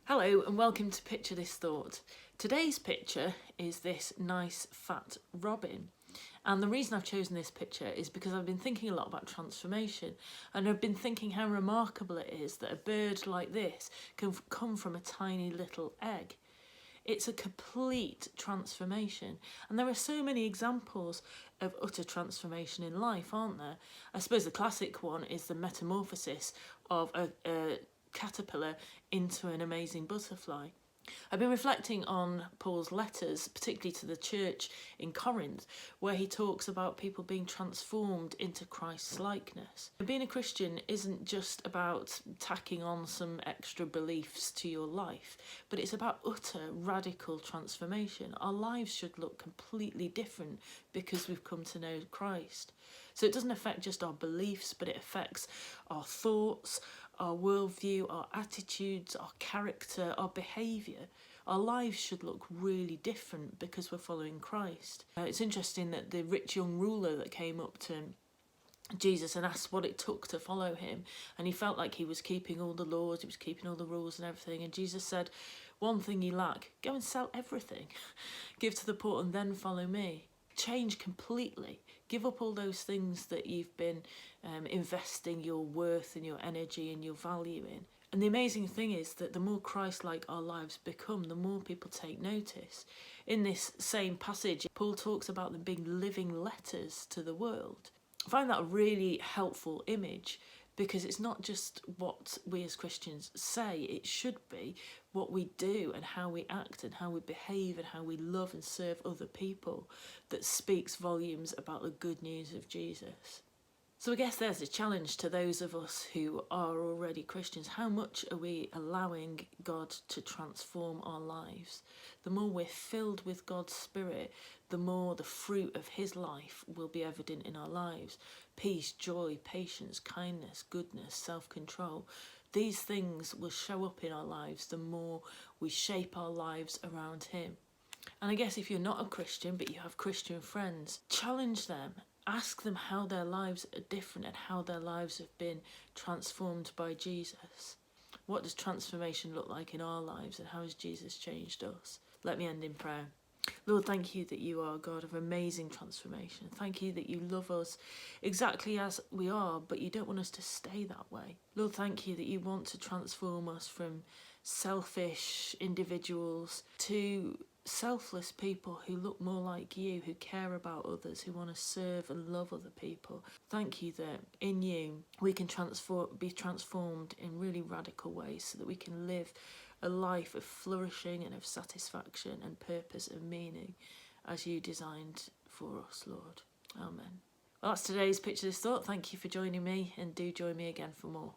Hello and welcome to Picture This Thought. Today's picture is this nice fat robin, and the reason I've chosen this picture is because I've been thinking a lot about transformation, and I've been thinking how remarkable it is that a bird like this can come from a tiny little egg. It's a complete transformation, and there are so many examples of utter transformation in life, aren't there? I suppose the classic one is the metamorphosis of a caterpillar into an amazing butterfly. I've been reflecting on Paul's letters, particularly to the church in Corinth, where he talks about people being transformed into Christ's likeness. Being a Christian isn't just about tacking on some extra beliefs to your life, but it's about utter radical transformation. Our lives should look completely different because we've come to know Christ. So it doesn't affect just our beliefs, but it affects our thoughts, our worldview, our attitudes, our character, our behaviour. Our lives should look really different because we're following Christ. It's interesting that the rich young ruler that came up to Jesus and asked what it took to follow him, and he felt like he was keeping all the laws, he was keeping all the rules and everything, and Jesus said, one thing you lack, go and sell everything, give to the poor and then follow me. Change completely. Give up all those things that you've been investing your worth and your energy and your value in. And the amazing thing is that the more Christ-like our lives become, the more people take notice. In this same passage, Paul talks about them being living letters to the world. I find that a really helpful image, because it's not just what we as Christians say, it should be what we do and how we act and how we behave and how we love and serve other people that speaks volumes about the good news of Jesus. So I guess there's a challenge to those of us who are already Christians. How much are we allowing God to transform our lives? The more we're filled with God's Spirit, the more the fruit of his life will be evident in our lives. Peace, joy, patience, kindness, goodness, self-control. These things will show up in our lives the more we shape our lives around him. And I guess if you're not a Christian but you have Christian friends, challenge them. Ask them how their lives are different and how their lives have been transformed by Jesus. What does transformation look like in our lives, and how has Jesus changed us? Let me end in prayer. Lord, thank you that you are a God of amazing transformation. Thank you that you love us exactly as we are, but you don't want us to stay that way. Lord, thank you that you want to transform us from selfish individuals to selfless people who look more like you, who care about others, who want to serve and love other people. Thank you that in you we can be transformed in really radical ways so that we can live a life of flourishing and of satisfaction and purpose and meaning as you designed for us, Lord. Amen. Well, that's today's Picture This Thought. Thank you for joining me, and do join me again for more.